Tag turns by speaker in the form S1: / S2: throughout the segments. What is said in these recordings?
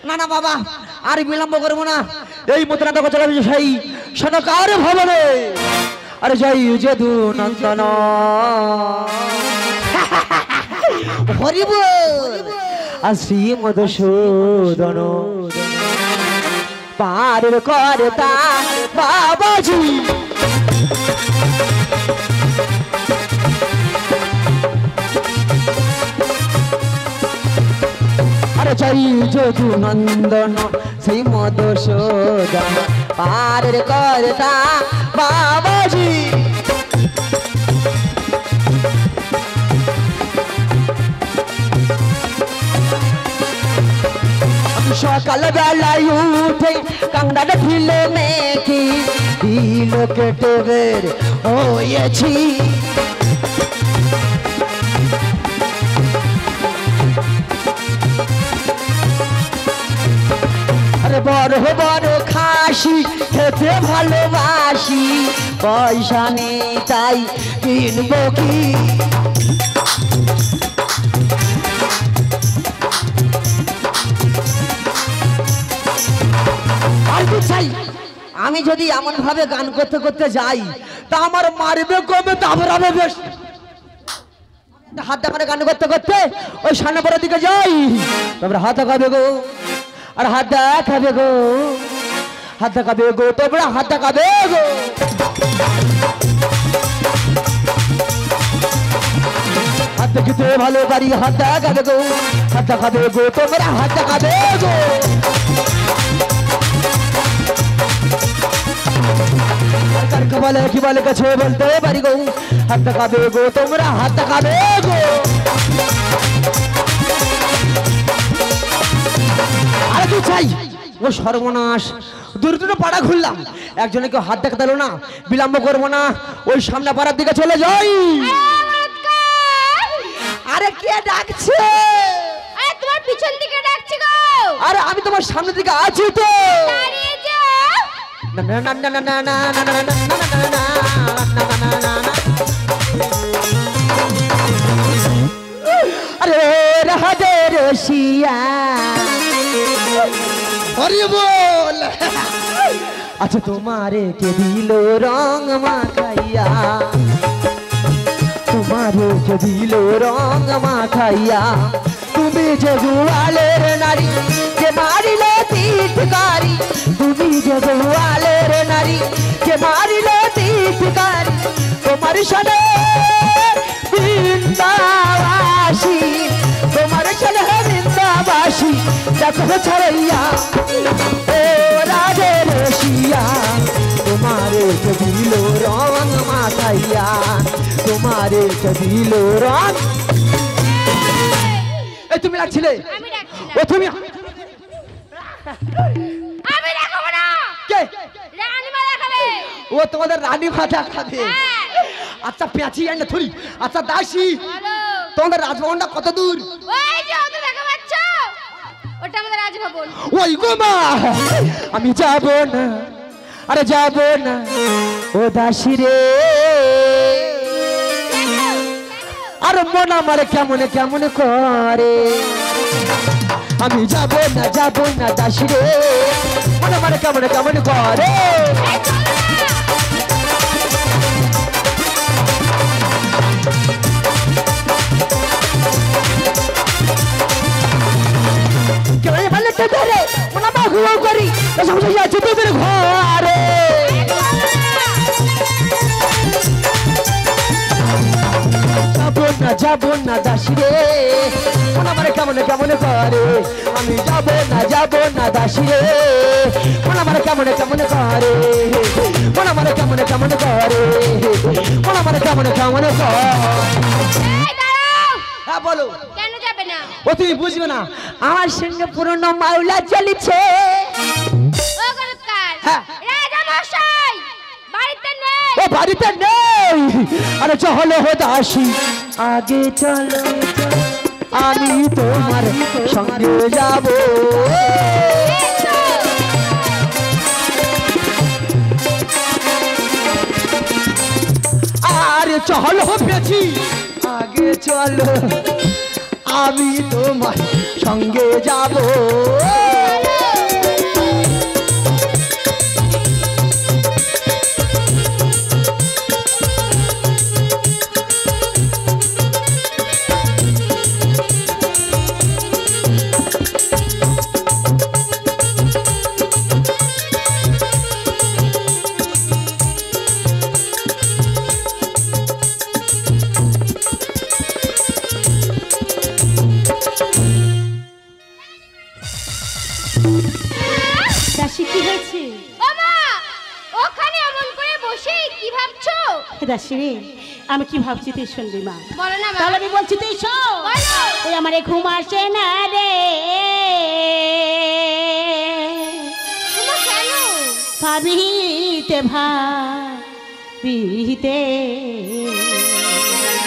S1: না না বাবা আর বিলম্ব করবো না এই মতো নাটক চালাবি সেই সনকার ভবনে আরে যাই যদু নন্দন হরিব আর শ্রী মধুসূদন পার করতা বাবাজি আরে যাই যদু নন্দন সেই মধুসূদন পার করতা বাবাজি সকাল বেলায় উঠে কাংড়াটা ঢিলে মেখি দিল কেটে বের হয়েছি আরে বড় বড় খাসি খেতে ভালোবাসি পয়সা নেই তাই কিনবো কি আমি যদি এমন ভাবে গান করতে করতে যাই তা আমার মারবে কমে দাবড়াবে বেশ হাত দেখানে গান করতে করতে ওই সামনের দিকে যাই তোমরা হাত দেখাবে গো আর হাত দেখাবে গো হাত দেখাবে গো তোমরা হাত দেখাবে গো হাত দেখিতে ভালো পারি হাত দেখাবে গো হাত দেখাবে গো তোমরা হাত দেখাবে গো বলে কি বলে কাছে বলতে পারি গো হাত দেখাবে গো তোমরা হাত দেখাবে গো আরে কি চাই ও সর্বনাশ দূর দূর পাড়া ঘুরলাম একজনে কেউ হাত দেখা দিল না বিলম্ব করবো না ওই সামনে পাড়ার দিকে চলে যাই আরে কে ডাকছে
S2: তোমার পিছন দিকে ডাকছে গো
S1: আরে আমি তোমার সামনের দিকে আছি তো अरे राधे रसिया अरे बोल अच्छा तुम्हारे के दिलो रंग माखैया तुम्हारे के दिलो रंग माखैया तुम्हें जगुआले रे नारी के मारी ले तीर्थकारी तुम्हें जगुआले रे नारी के मारी ले तीर्थकारी तुम्हारे सने वृंदावासी तुम्हारे सने वृंदावासी देखो छड़ैया ओ राधे रसिया तुम्हारे कबीलो रंग माखैया तुम्हारे कबीलो रंग তুমি ডাকছিলে ও তুমি
S2: আমি দেখাবো না
S1: কে
S2: রানী মা দেখাবে
S1: ও তোমাদের রানী মা দেখাবে আচ্ছা পেঁচি এনে ধরি আচ্ছা দাসী তোমাদের রাজভবনটা কত দূর
S2: ওই যে ওটা দেখা পাচ্ছ ওটা আমাদের রাজভবন
S1: ওই গো মা আমি যাব না আরে যাব না ও দাসী রে আর মন আমার কেমন কেমন করে আমি যাব না দাসী রে মন আমার কেমন কেমন করে কেউ ভালো তো ধরে মন বাহু করি সমস্যা আছে তোদের ঘরে যাব না দাসী রে মন আমার কেমন কেমন করে আমি যাব না দাসী রে মন আমার কেমন কেমন করে মন আমার কেমন কেমন করে মন আমার কেমন কেমন করে হ্যাঁ বলো
S2: কেন যাবে না
S1: ও তুমি বুঝবে না আমার সঙ্গে পুরনো মাওলা চলেছে
S2: ও গরতকার
S1: হ্যাঁ
S2: রাজা মশাই বাড়িতে নেই
S1: ও বাড়িতে নেই আরে চলো হো দাসী আগে চলো আমি তোমার সঙ্গে যাব আরে চলো পেছি আগে চলো আমি তোমার সঙ্গে যাব
S3: দাসিরে আমি কি ভাবছি তুই শুনবি মা
S2: বলো না
S3: তাহলে আমি বলছি তুই শোন ওই আমারে ঘুম আসে না রে
S2: কেন
S3: ভাবিতে ভাবিতে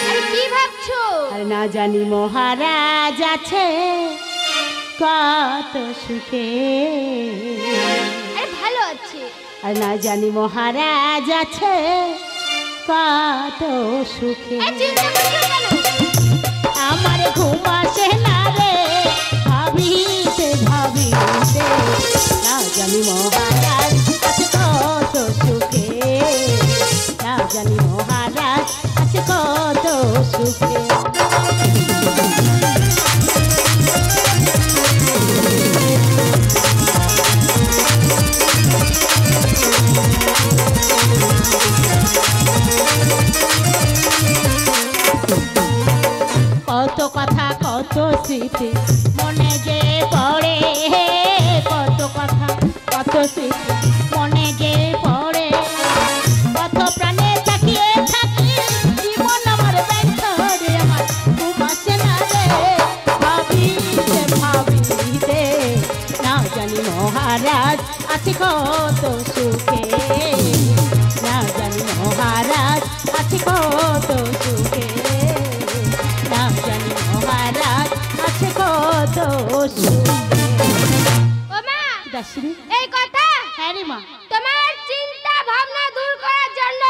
S2: আরে কি ভাবছো
S3: আর না জানি মহারাজ আছে কত সুখে
S2: আরে ভালো আছে
S3: আর না জানি মহারাজ আছে কত সুখে আমার ঘুম আসে না রে ভাবিতে ভাবিতে না জানি মহারাজ আছে কত সুখে না জানি মহারাজ আছে কত সুখে কত কথা কত স্মৃতি মনে যে পড়ে কত কথা কত স্মৃতি মনে যে পড়ে কত প্রাণে তাকিয়ে থাকি জীবন আমার ব্যর্থ রে আমার ঘুম আসে না রে ভাবিতে ভাবিতে না জানি মহারাজ আছে কত সুখে না জানি মহারাজ আছে কত সুখে না জানি মহারাজ আছে কত সুখে
S2: ও মা
S3: দাসিনী
S2: এই কথা
S3: হ্যাঁ রে মা
S2: তোমার চিন্তা ভাবনা দূর করার জন্য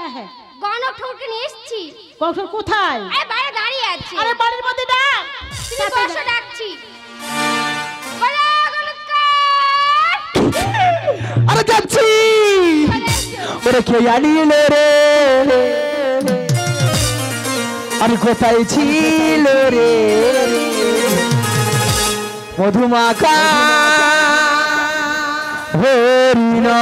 S3: হ্যাঁ
S2: গণক ঠাকুরকে নিয়ে এসেছি
S3: কখন কোথায়
S2: আরে বাইরে দাঁড়িয়ে আছে
S3: আরে বাড়ির মধ্যে ডাক
S2: তুমি বসো ডাকছি বলো গণককার
S1: আরে যাচ্ছি ওরে কে জানিল রে আমি কোথায় ছিল রে মধুমাখা হরিণা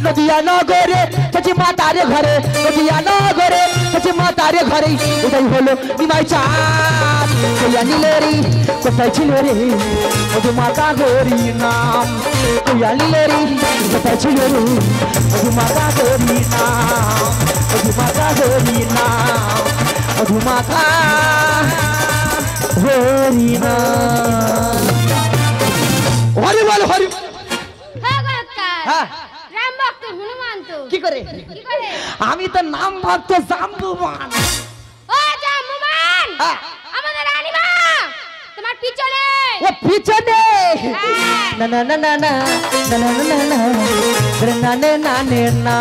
S1: নদিয়া নগরে চাচি মা তারে ঘরে নদিয়া নগরে চাচি মা তারে ঘরে এটাই হলো নিমাই চাঁদ কইয়া নীলেরি কোথায় ছিল রে মধুমাতা গরি নাম কইয়া নীলেরি কোথায় ছিল রে মধুমাতা গরি নাম মধুমাতা গরি নাম মধুমাতা গরি নাম হরি বল হরি
S2: হ্যাঁ গণককার
S1: হ্যাঁ
S2: রাম ভক্ত হনুমান তো
S1: কি করে
S2: কি করে
S1: আমি তো নাম ভাবতো জাম্বুমান
S2: ও জাম্বুমান
S1: হ্যাঁ।
S2: আমাদের রানীমা তোমার পিছনে
S1: ও পিছনে
S2: হ্যাঁ।
S1: না না না না না না না না না না না না না না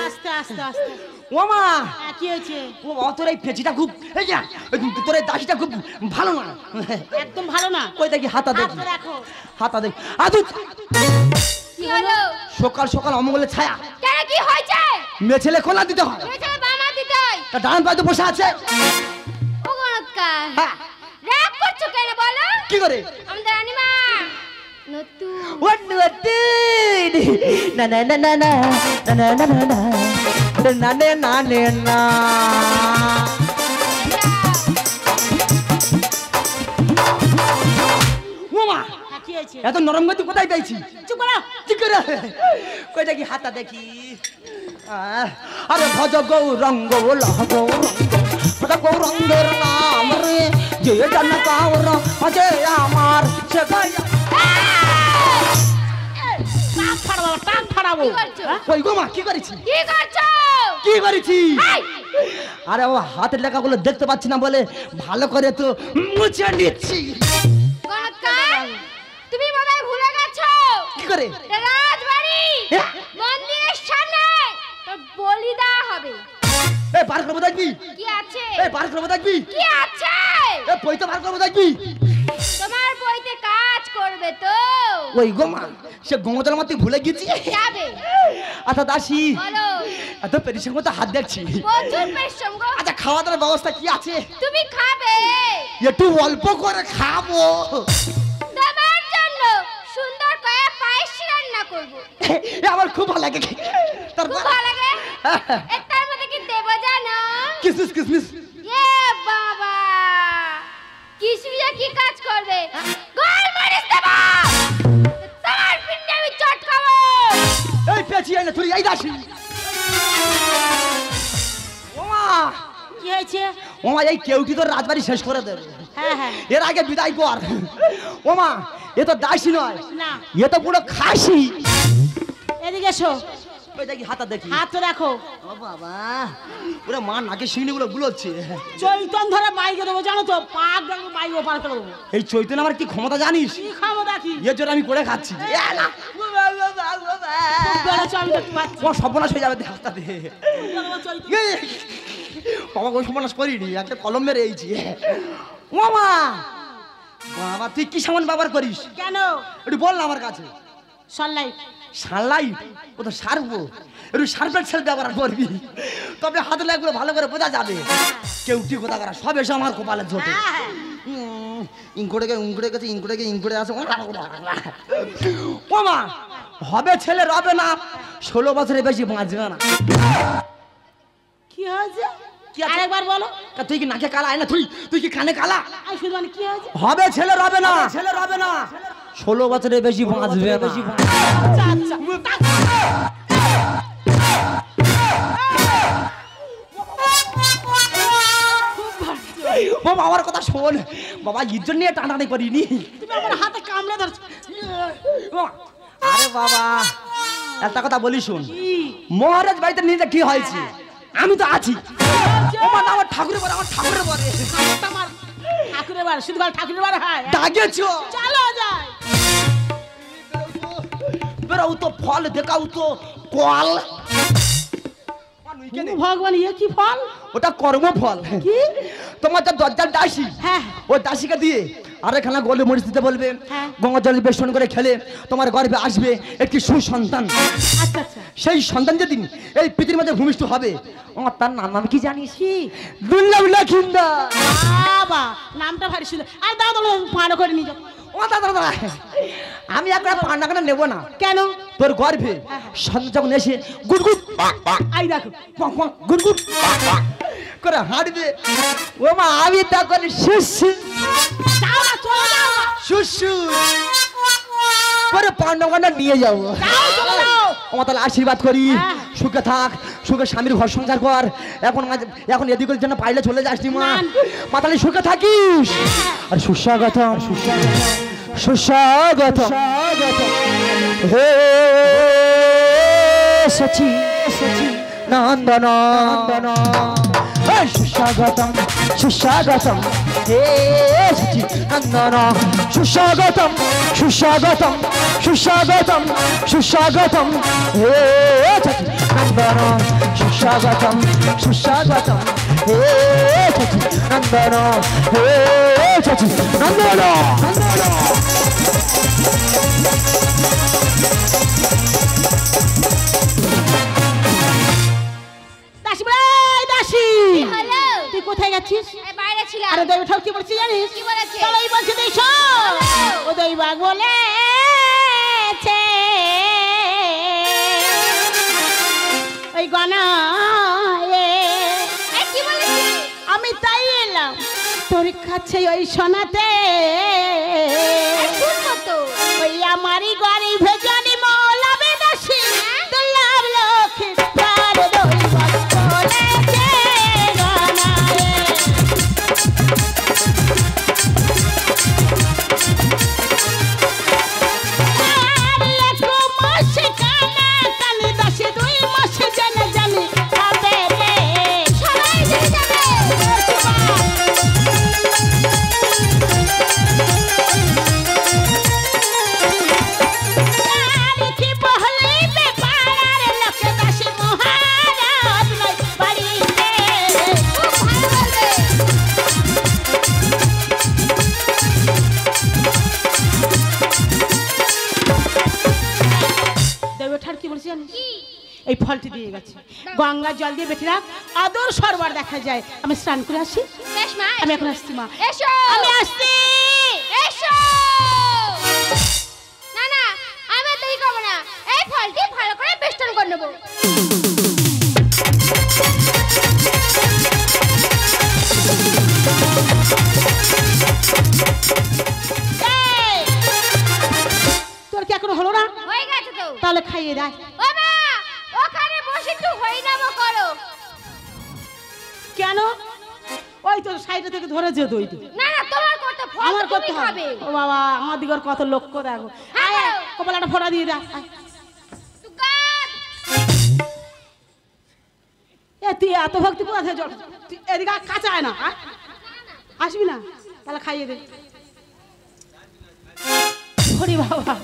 S3: আস্তে আস্তে আস্তে
S1: ওমা
S3: কি হয়েছে
S1: ও তোর এই ফেজিটা খুব এই যা তোর এই দাসিটা খুব ভালো না
S3: একদম ভালো না
S1: কই দেখি হাতা দেখি
S3: হাতটা রাখো
S1: হাতা দেখি আদু
S2: কি হলো
S1: সকাল সকাল অমঙ্গলের ছায়া
S2: কেন কি হয়েছে
S1: মেয়ে ছেলে খোলা দিতে হয়
S2: মেয়েছে বানা দিতে হয়
S1: তা ডান পায়ে তো বসে আছে
S2: ও গণককার
S1: হ্যাঁ
S2: রাগ করছো কেন বলো
S1: কি করে
S2: আমাদের রানীমা নতুন
S1: ও নতুন না না না না না না না না না না না না না না ওমা
S3: কি হয়েছে
S1: এত নরম গতি কোথায় পেয়েছি
S3: চুপ করো
S1: কি করে কই দেখি হাতা দেখি আরে ভজ গৌরঙ্গ লহ গৌরঙ্গ ভজ গৌরঙ্গের নাম রে যে জানা কাউর মাঝে আমার সে গাইয়া
S3: টাক ফাড়াবো টাক ফাড়াবো
S1: ওই গো মা কি করেছি
S2: কি করছো
S1: কি করেছি আরে ও হাতের লেখাগুলো দেখতে পাচ্ছি না বলে ভালো করে তো মুছে নিচ্ছি
S2: গণৎকার তুমি বোধহয় ভুলে গেছো
S1: কি করে
S2: রাজবাড়ি মন্দিরের সামনে তোর বলি দেওয়া হবে
S1: এই পার করবো দেখবি
S2: কি আছে
S1: এই পার করবো দেখবি
S2: কি আছে
S1: এই পয়সা পার করবো দেখবি
S2: তোমার বইতে কাজ করবে তো
S1: ওই গো মা সে গঙ্গাজল মা তুই ভুলে গেছি
S2: যাবে
S1: আচ্ছা দাসি
S2: বলো
S1: এত পেরেশান মতো হাত দেখছি
S2: প্রচুর পরিশ্রম গো
S1: আচ্ছা খাওয়া দাওয়ার ব্যবস্থা কি আছে
S2: তুমি খাবে
S1: একটু অল্প করে খাবো
S2: তোমার জন্য সুন্দর করে পায়েস রান্না করব
S1: এ আমার খুব ভালো লাগে তারপর
S2: খুব ভালো লাগে এটার মধ্যে কি দেব জানো
S1: কিসমিস কিসমিস
S2: এ বাবা কিসমিসা কি কাজ করবে গোলমরিচ দেব তোমার পিণ্ডে আমি চটকাবো
S1: এই পেঁচি আয় না তুই এই দাসি ওমা
S3: কি হয়েছে
S1: ওমা এই কেউটি তোর রাজবাড়ি শেষ করে দেবে
S3: হ্যাঁ হ্যাঁ
S1: এর আগে বিদায় কর ওমা এ তো দাসী নয়
S3: না
S1: এ তো পুরো খাসি
S3: এদিকে এসো
S1: ওই দেখি হাতটা দেখি
S3: হাত তো দেখো
S1: ও বাবা ওরে মা নাকে শিংনি গুলো গুলোচ্ছে
S3: চৈতন ধরে বাইকে দেবো জানো তো পাক দেখো বাইক পার করে দেবো
S1: এই চৈতন্য আমার কি ক্ষমতা জানিস
S3: কি খাবো দেখি
S1: এর জন্য আমি করে খাচ্ছি
S3: বেড়েছো আমি দেখতে পাচ্ছি
S1: ও সর্বনাশ হয়ে যাবে হাতটা দে
S3: চৈতন
S1: বাবা ওই সর্বনাশ করিনি একটা কলম মেরে এইছি ও মা বাবা তুই কি সামান ব্যবহার করিস
S3: কেন
S1: একটু বল না আমার কাছে
S3: সল্লাই
S1: সানলাইট ও তো সারবো একটু সার্ফের সেল ব্যবহার করবি তবে হাতে লাগলে ভালো করে বোঝা যাবে কেউটি কোথা করা সব এসে আমার কপালে ঝোটে ইনকোড়ে গেছে আসে ও মা হবে ছেলে রবে না 16 বছরের বেশি বাঁচবে না
S3: কি হয়েছে
S1: কি আছে?
S3: আরেকবার বলো
S1: তুই কি নাকে কালা না তুই কি কানে কালা
S3: আমি শুধু মানে কি হয়েছে
S1: হবে ছেলে রবে না 16 বছরের বেশি বাঁচবে না
S3: আচ্ছা আচ্ছা
S1: বাবা আমার কথা শোন বাবা ইজ্জত নিয়ে টানাটানি করিনি
S3: তুমি আমার হাতে কামড়ে ধরছো
S1: আরে বাবা একটা কথা বলি শুন মহারাজ বাড়িতে নিয়ে কি হয়েছে আমি তো আছি আমার ঠাকুরের পরে
S3: আমার ঠাকুরের বার শুধু ঠাকুরের বার হয়
S1: ডাকেছো
S3: চলো যায়
S1: বেরাও তো ফল দেখাও তো কল
S3: ভগবান ইয়ে কি ফল
S1: ওটা কর্মফল
S3: কি
S1: তোমার যা দরজার দাসী
S3: হ্যাঁ
S1: ওই দাসীকে দিয়ে আর এখানে গোলে মরিচ দিতে বলবে
S3: হ্যাঁ।
S1: গঙ্গা জল বেষ্টন করে খেলে তোমার গর্ভে আসবে একটি সুসন্তান
S3: আচ্ছা আচ্ছা
S1: সেই সন্তান যেদিন এই পৃথিবীর মধ্যে ভূমিষ্ঠ হবে আমার তার নাম কি জানিস
S3: কি
S1: দুর্লভ লক্ষিন্দা
S3: বাবা নামটা ভারী সুন্দর আর দাও দাও পাড়ো করে নিয়ে যাও
S1: ও দাদা আমি একবার পান্ডাকাটা নেবো না
S3: কেন
S1: তোর গর্ভে সন্তান যখন এসে গুড়গুড়
S3: আই দেখো
S1: গুড়গুড় করে হাঁটবে ও মা আমি তখন শুশু
S3: যাও না চলো যাও না
S1: শুশু করে পান্ডাকাটা নিয়ে যাবো
S3: যাও চলো যাও
S1: আমার তাহলে আশীর্বাদ করি
S3: হ্যাঁ।
S1: সুখে থাক সুখে স্বামীর ঘর সংসার কর এখন এদিকের জন্য পাইলে চলে যাস নি মা মা তাহলে সুখে থাকিস আর সুস্বাগতম সুস্বাগতম হে সচি নন্দন সুস্বাগতম সুস্বাগতম হে সচি নন্দন সুস্বাগতম সুস্বাগতম সুস্বাগতম সুস্বাগতম হে সচি নন্দন সুস্বাগতম সুস্বাগতম হে সচি নন্দন হে সচি নন্দন
S3: দাসী ভাই দাসী
S2: কি হলো
S3: তুই কোথায় গেছিস
S2: এই বাইরে ছিলাম
S3: আরে দেব ঠাকুর কি বলছিস জানিস
S2: কি বলেছে?
S3: চলো এই বলছে দেখ ও দৈবাগ বলেছে ওই গনায়
S2: এই কি বলেছিস
S3: আমি তাই এলাম তোর কাছে ওই শোনাতে
S2: শুনবো তো
S3: ওই আমারই গরিবে জানি মৌলাবে দাসী দুর্লভ লক্ষ্মী প্রাণ দৈবাগ বলেছে গনায় দেবে ঠার কি বলছি জানিস? এই ফলটি দিয়ে গেছে, গঙ্গা জল দিয়ে বেটিরা আদর সরবার দেখা যায়। আমি স্নান করে আসি।
S2: বেশ মা,
S3: আমি এখন আসছি মা।
S2: এসো।
S3: আমি আসছি।
S2: এসো। না না, আমি আর দেরি করবো না, এই ফলটি ভালো করে বেষ্টন করে নেবো।
S3: তোর কি এখনো হলো না?
S2: হয়ে গেছে তো।
S3: তাহলে খাইয়ে দেয়।
S2: ও মা, ওখানে বসে একটু হরিনামও করো।
S3: কেন? ওই তো সাইডে থেকে ধরে যেত ওই তো।
S2: না না, তোমার করতে ফল
S3: আমার করতে
S2: তুমি খাবে।
S3: হবে। ও বাবা, আমার দিকের কত লক্ষ্য দেখো। আয় আয়, কপালটা ফোড়া দিয়ে দে। আয়।
S2: দুকাত।
S3: এ তুই এত ভক্তি কোথায় জল? তুই এদিকে কাঁচা আয় না। আয়। আসবি না? তাহলে খাইয়ে দে। ওরে বাবা,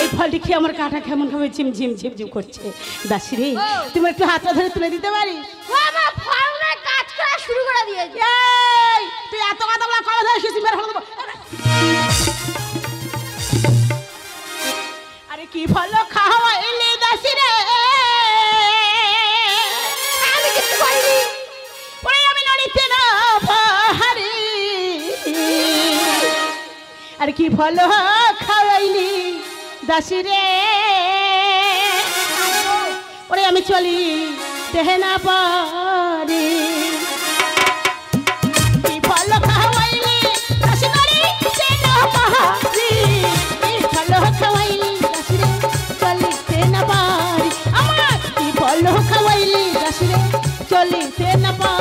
S3: এই ফলটি খেয়ে আমার কাঁটা কেমন ভাবে ঝিমঝিম ঝিমঝিম করছে। দাসি রে, তুমি একটু হাতটা ধরে তুলে দিতে পারিস?
S2: ও মা, ফল না কাজ করা শুরু করে দিয়েছে।
S3: এই, তুই এত কথা বলা কবে ধরে এসেছিস? মেরে ফেলে দেবো। আরে কি ফল খাওয়া এলি দাসি রে?
S2: আমি কিছু করিনি।
S3: ওরে আমি নড়িতে না পারি। আরে কি ফল খাওয়াইলি দাসি রে? ওরে আমি চলি দেহে না পারি। কি ফল খাওয়াইলি দাসি নড়িতে না পারি। কি ফল খাওয়াইলি দাসি রে? চলিতে না পারি। আমার কি ফল খাওয়াইলি দাসি রে? চলিতে না পারি।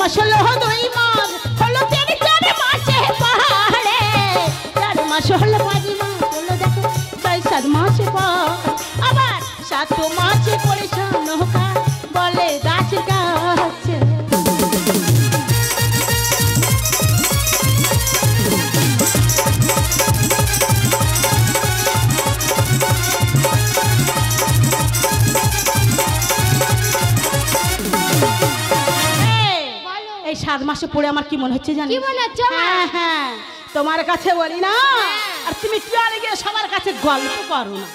S3: মশলা দুই মাস হলো 3-4 মাসে পাহাড়ে। 4 মাস হলো 5 মাস হলো দেখো 6-7 মাসে পর। আবার 7 মাসে পড়েছে নৌকা বলে দাসের কাছে। এই 7 মাসে পড়ে আমার কি মনে হচ্ছে জানিস?
S2: কি মনে হচ্ছে মা?
S3: হ্যাঁ হ্যাঁ, তোমার কাছে বলি না, আর তুমি কি আর গিয়ে সবার কাছে গল্প করো না।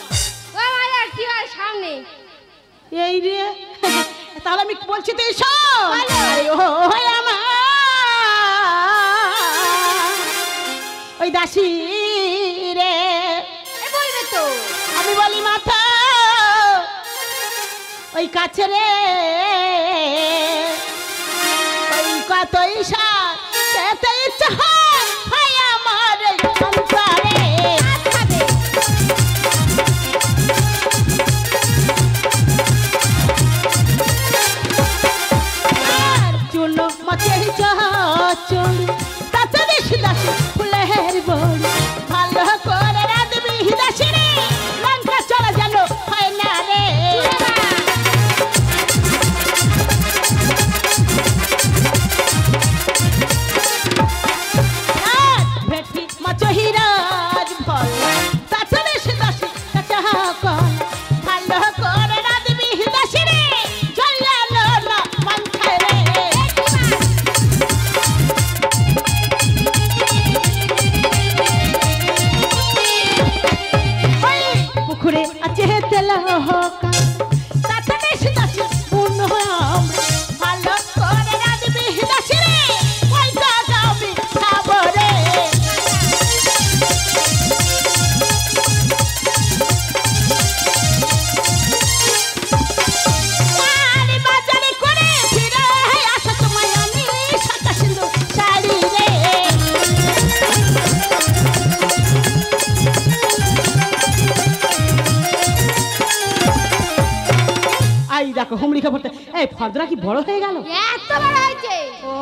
S2: ও মালা, কি হয় সামনে?
S3: এই রে, তাহলে আমি বলছি তো এসব। আরে ও আমার ওই দাসী রে,
S2: এ বলবে তো।
S3: আমি বলি মাথা ওই কাছে রে, ওই কতই সার খেতে ইচ্ছা হয় আমার এই সংসারে। আর চুনো মাছের চল তাতে বেশি দাসি ফুলের বড়ি ভালো করে রাঁধবি দাসি রে, লঙ্কা চলা যেন হয় না রে। ভেটকি মাছ হিরাজ ভল তাতে বেশি দাসি কাঁচা কল ভালো করে রাঁধবি দাসি রে, চলা না মাংস রে। পুকুরে আছে তেল হোকা তাতে বেশি দাসি পূর্ণ ভালো করে রাঁধবি দাসি রে, পয়সা যাবি খাবো রে। আরে বাজারে করে ফিরে আসা সময় আমি সাদা সিঁদুর শাড়ি রে। আই দেখো হুমড়ি খাবরতে। এই ফর্দরা কি বড় হয়ে গেল?
S2: এত বড় হয়েছে।
S3: ও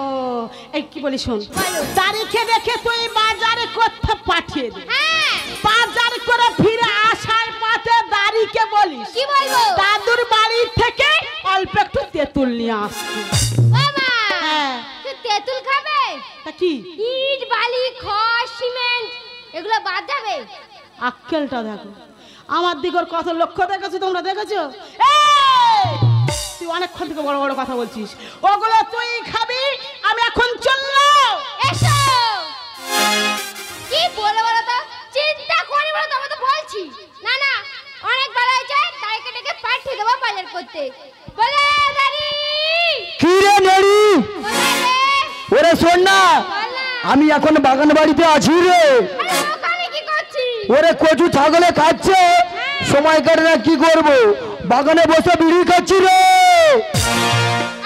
S3: এই কি বলি শোন,
S2: বলো।
S3: তারিখে দেখে তুই বাজারে করতে পাঠিয়ে দে।
S2: হ্যাঁ,
S3: বাজার করে ফিরে আসার পথে দাঁড়িকে বলিস
S2: কি বলবো?
S3: দাদুর বাড়ি থেকে অল্প একটু তেঁতুল নিয়ে আসতে।
S2: ও মা,
S3: হ্যাঁ।
S2: তুই তেঁতুল খাবে?
S3: তা কি?
S2: ইট বালি খড় সিমেন্ট এগুলো বাদ যাবে।
S3: আক্কেলটা দেখো, আমার দিকের কত লক্ষ্য দেখেছো তোমরা, দেখেছো? তুই অনেকক্ষণ থেকে বড় বড় কথা বলছিস, ওগুলো তুই খাবি, আমি এখন চললাম।
S2: এসো। কি বলে বলো তো, চিন্তা করি বলো তো, আমি তো বলছি। না না, অনেক বেলা হয়েছে, তাইকে ডেকে পাঠিয়ে দেবো বাজার করতে। বলে দাঁড়ি।
S1: কি রে নেড়ি? ওরে শোন না, আমি এখন বাগান বাড়িতে আছি রে।
S2: ওখানে কি করছিস?
S1: ওরে কচু ছাগলে খাচ্ছে, সময় কাটে না, কি করব? বাগানে বসে বিড়ি খাচ্ছি রে।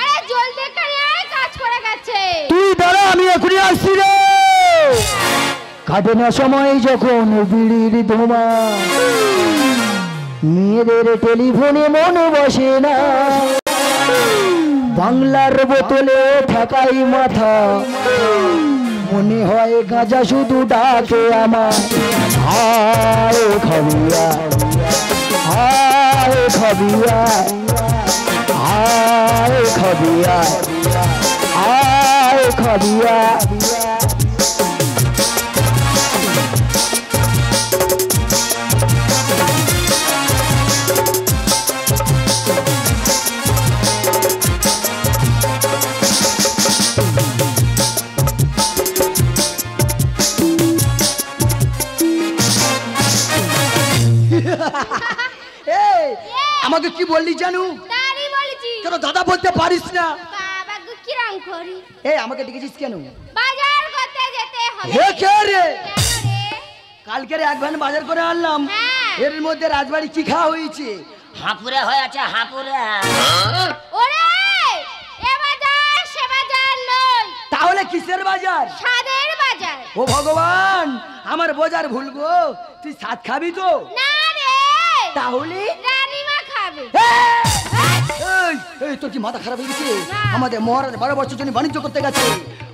S2: আরে জলদি করে আয়, কাজ পড়ে গেছে।
S1: তুই দাঁড়া, আমি এখনই আসছি রে। কাটে না সময় যখন বিড়ির ধোঁয়া, মেয়েদের টেলিফোনে মন বসে না, বাংলার বোতলে ঠেকাই মাথা, মনে হয় গাঁজা শুধু ডাকে আমার। হায় খাবিয়া, হায় খাবিয়া, হায় খাবিয়া, হায় খাবিয়া। আমাকে কি বললি জানু?
S2: দাঁড়ি বলেছি।
S1: কেন দাদা বলতে পারিস না?
S2: বাবা গো কি রং করি?
S1: আমাকে ডেকেছিস কেন?
S2: বাজার করতে যেতে হবে।
S1: হে কে রে?
S2: কেন রে?
S1: কালকে এক ভ্যান বাজার করে আনলাম, এর মধ্যে রাজবাড়ি কি খাওয়া হয়েছে?
S4: হাঁপুরে হয়ে আছে, হাঁপুরে।
S2: ওরে এ বাজার সে বাজার নয়।
S1: তাহলে কিসের বাজার?
S2: স্বাদের বাজার।
S1: ও ভগবান, আমার বাজার ভুলবো? তুই সাত খাবি তো?
S2: না রে,
S1: তাহলে
S2: রানীমা খাবে।
S1: এই তোর কি মাথা খারাপ হয়ে গেছে? আমাদের মহারাজ 12 বছর জন্য বাণিজ্য করতে গেছে,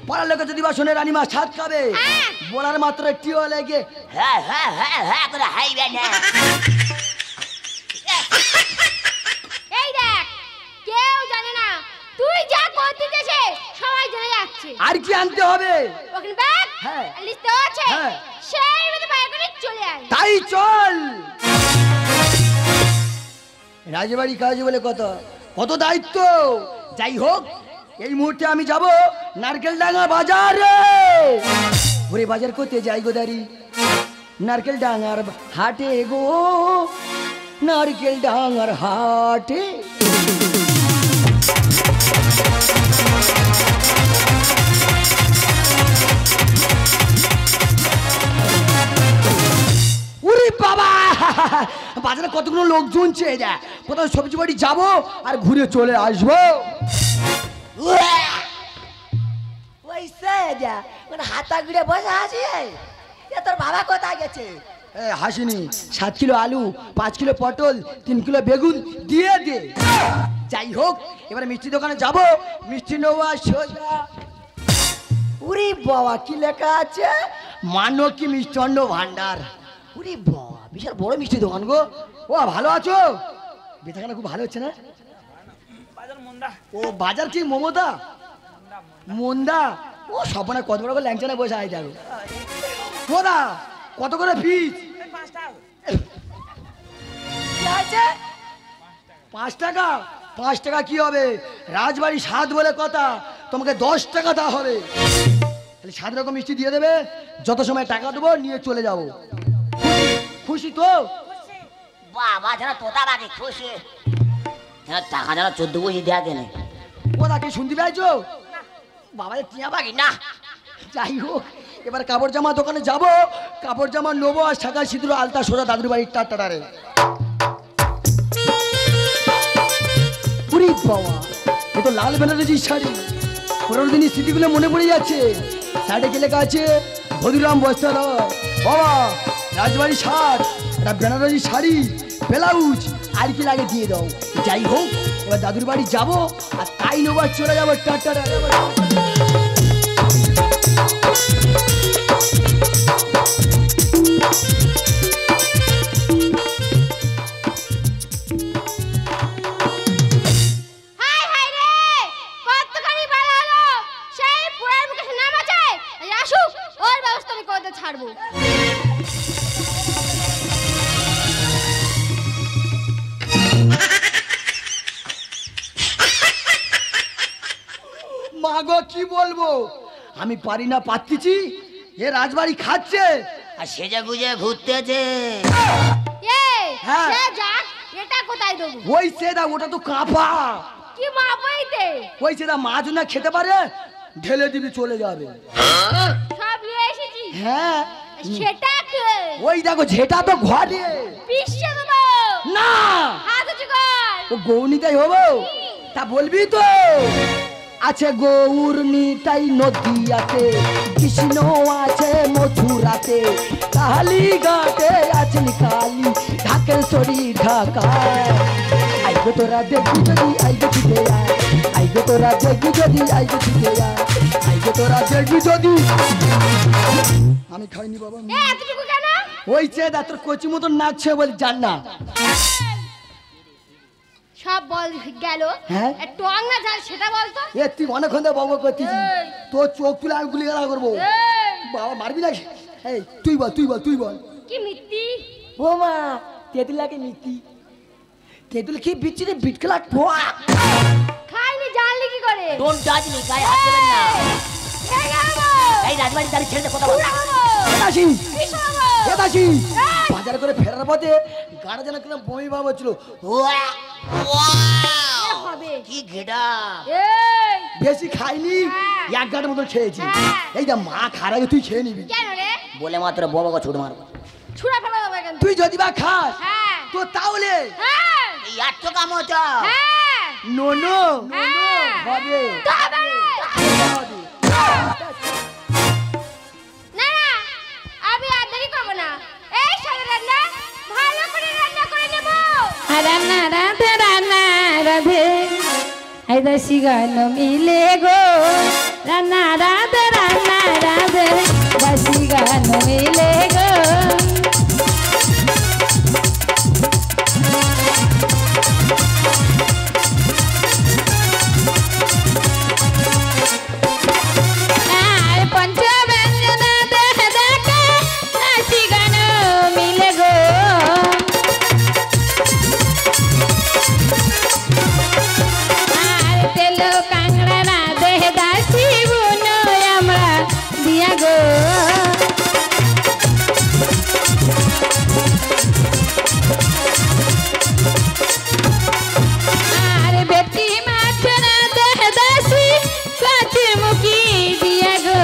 S1: পাড়ার লোকে যদি বা শোনে রানীমা সাত খাবে, বলার মাত্র টিও লেগে
S4: হ্যাঁ হ্যাঁ হ্যাঁ হ্যাঁ করে হাইবে না।
S2: এই দেখ, কেউ জানে না তুই যা করতে গেছে, সবাই জেনে যাচ্ছে।
S1: আর কি আনতে হবে?
S2: ওখানে ব্যাগ
S1: হ্যাঁ
S2: লিস্ট আছে,
S1: হ্যাঁ
S2: সেই মতো বাইরে করে চলে আয়।
S1: তাই চল। রাজবাড়ি কাজ বলে কত কত দায়িত্ব। যাই হোক, এই মুহূর্তে আমি যাব নারকেল ডাঙ্গা বাজারে। ওরে বাজার করতে যাই গো দাঁড়ি, নারকেল ডাঙ্গার হাটে গো, নারকেল ডাঙ্গার হাটে। ওরে বাবা, বাজারে কতগুলো লোক জমছে, কোথাও সবজি বাড়ি যাবো আর ঘুরে চলে আসবো।
S4: হাতা গুড়ে বসে আছে, তোর বাবা কোথায় গেছে?
S1: হাসিনি, 7 কিলো আলু, 5 কিলো পটল, 3 কিলো বেগুন দিয়ে দে। যাই হোক, এবার মিষ্টি দোকানে যাব, মিষ্টি নেওয়া সোজা। উরি বাবা, কি লেখা আছে? মানকি মিষ্টান্ন ভান্ডার। উরি বাবা, বিশাল বড় মিষ্টি দোকান গো। ও ভালো আছো? বেচাকেনা খুব ভালো হচ্ছে না? ও বাজার কি মমতা মন্দা? ও সপনা কত বড় করে ল্যাংচানে বসে আয় যাবে। কোদা কত করে ফিস? 5 টাকা। 5 টাকা কি হবে? রাজবাড়ি স্বাদ বলে কথা, তোমাকে 10 টাকা দেওয়া হবে। তাহলে 7 রকম মিষ্টি দিয়ে দেবে, যত সময় টাকা দেবো নিয়ে চলে যাব। খুশি তো?
S4: বাবা যেন তোতা বাকি খুশি, টাকা যেন 14 বছর দেয়া দেনে।
S1: কোদা কি শুনতে পাইছো?
S4: বাবা টিয়া বাকি না।
S1: যাই হোক, এবার কাপড় জামা দোকানে যাব, কাপড় জামা নেবো আর শাখা সিঁদুর আলতা সোজা দাদুর বাড়ির টাটারে। পুরি বাবা, এ তো লাল বেনারসি শাড়ি, 15 দিনের স্মৃতিগুলো মনে পড়ে যাচ্ছে। শাড়ি কি লেখা আছে? ভদুরাম বস্ত্রালয়। বাবা, রাজবাড়ি শাড়, একটা বেনারসি শাড়ি, ব্লাউজ, আর কি লাগে দিয়ে দাও। যাই হোক, এবার দাদুর বাড়ি যাব আর তাই নেবো আর চলে যাবো টাটারে।
S2: ছাড়বো।
S5: মা গো কি বলবো, আমি পারি না পাচ্ছি, এ রাজবাড়ি খাচ্ছে
S4: আর সেজে গুজে ঘুরতেছে।
S2: এই
S5: হ্যাঁ।
S2: সে যাক, এটা কোথায় দেবো?
S5: ওই সেদা, ওটা তো কাঁপা।
S2: কি মাপাইতে?
S5: ওই সেদা মাছ না খেতে পারে, ঢেলে দিবি চলে যাবে।
S2: সব নিয়ে এসেছি।
S5: হ্যাঁ
S2: সেটা কে?
S5: ওই দেখো ঝেটা তো ঘরে
S2: পিষে দেবো।
S5: না,
S2: হাত উঁচু কর।
S5: ও গৌনিতাই হবো, তা বলবি তো। আছে গৌর নিতাই নদিয়াতে, কৃষ্ণ আছে মথুরাতে, কালী ঘাটে আছেন কালী, ঢাকেশ্বরী ঢাকায়। আইগো তোরা দেখবি যদি আইগো ছুটে আয়, আইগো তোরা দেখবি যদি আইগো ছুটে আয়, আইগো তোরা দেখবি যদি। আমি খাইনি বাবা।
S2: এ এতটুকু কেন?
S5: ওই চেয়ে তোর কচি মতন নাচছে বলি জান না।
S2: সব বল গেল।
S5: হ্যাঁ?
S2: টং না ঝাল সেটা বল তো।
S5: এ তুই অনেকক্ষণ ধরে বাবা করতেছিস,
S2: এই।
S5: তোর চোখ তুলে আমি গুলি গালা করবো।
S2: এই,
S5: বাবা মারবি নাকি? এই তুই বল, তুই বল, তুই বল।
S2: কি মিত্তি?
S5: ও মা, তেঁতুলাকে নীতি, তেঁতুল কি বিচ্ছিরে বিটকেলা ঠোয়া।
S2: খাইনি জানলি কি করে?
S4: ডোন্ট টাচ মি, গায়ে হাত দেবেন না।
S2: এই গেলো।
S4: এই রাজবাড়ি দাঁড়িয়ে ছেড়ে দে, কথা বল।
S5: দাসি,
S2: পিছাবো।
S5: এ দাসি,
S2: এই।
S5: বাজার করে ফেরার পথে গাড়া যেন কিনা বমি ভাব হচ্ছিল।
S2: হবে।
S4: কি ঘেটা।
S2: এই
S5: বেশি খাইনি,
S2: হ্যাঁ।
S5: এক গাঁটের মতন খেয়েছি।
S2: হ্যাঁ।
S5: এই যা মা খারাপ, তুই খেয়ে নিবি।
S2: কেন রে?
S4: বলে মাত্র বাবাকে ছুট মারবো।
S2: ছুড়া ফেলা দেবে কেন?
S5: তুই যদি বা খাস
S2: হ্যাঁ।
S5: তো তাহলে
S2: হ্যাঁ।
S4: এই এত কাম হতো।
S2: হ্যাঁ।
S5: নোনো
S2: হ্যাঁ।
S5: হবে।
S2: তো হবে রে।
S5: হবে।
S2: না না, আমি আর দেরি করবো না। এই সাথে রান্না ভালো করে রান্না করে নেব।
S3: রান্না রাধে রান্না রাধে এই দশি গান মিলে গো, রান্না রাধে রান্না রাধে দশি গান মিলে গো। আর পঞ্চব্যঞ্জন দেহ দেখা দশি গান মিলে গো। আর তেল কাংড়া না দেহ দাসি বুনো আমরা দিয়া গো। আর বেটি মাছ না দেহ দাসি কাছে মুখি দিয়া গো।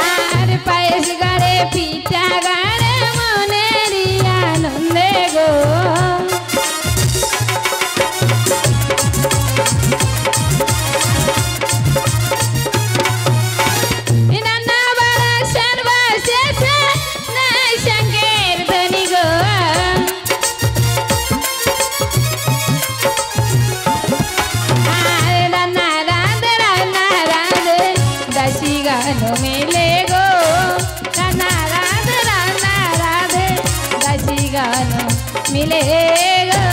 S3: আর পায়েস গাড়ে পিঠা গাড়ে মনের আনন্দে গো। রান্না বাড়া সর্বশেষে নাই সঙ্গের ধনী গো। আর রান্না রাধে দশি গান মিলে গো, রান্না রাধে দশি গান মিলে গো।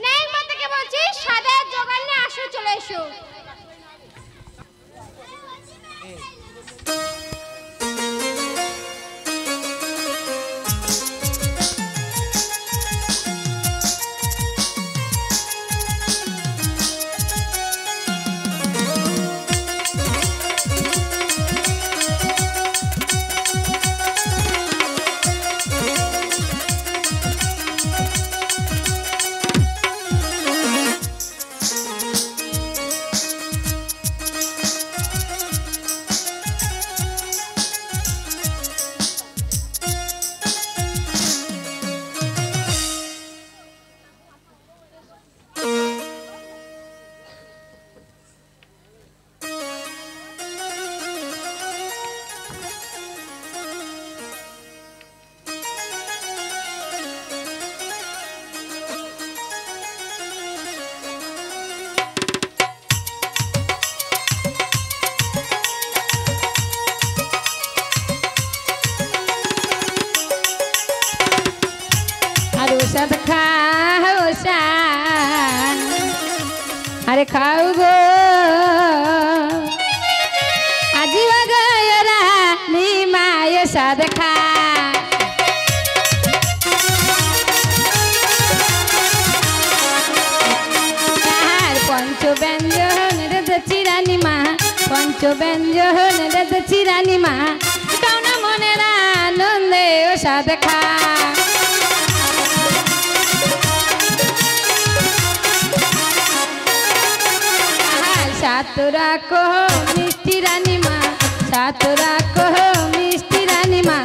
S2: নেই মা থেকে বলছি সাদা জোগাড় নিয়ে আসো, চলে এসো।
S3: আর ওষুধ খাও আরে খাও গো
S2: রানীমা পঞ্চব্যঞ্জন রেঁধেছি রানীমা কাউনা মনের আনন্দে ও সাথে খা সাতরা কহ মিষ্টি রানীমা সাতরা কহ মিষ্টি রানীমা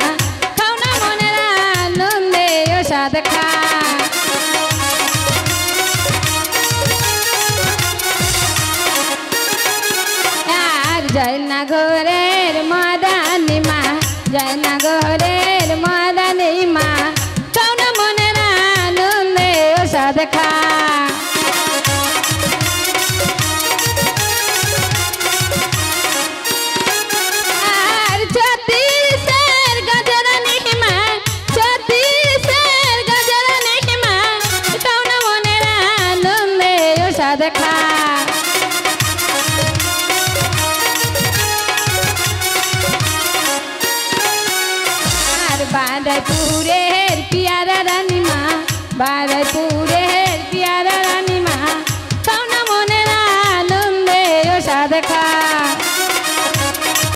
S2: খাওনা মনের আনন্দে ও সাথে খা আর জয়নগরের মাদানিমা জয়নগরের মাদানিমা খাওনা মনের আনন্দে ও সাথে খা দেখা আর বারাইপুরের পিয়ারা রানীমা বারাইপুর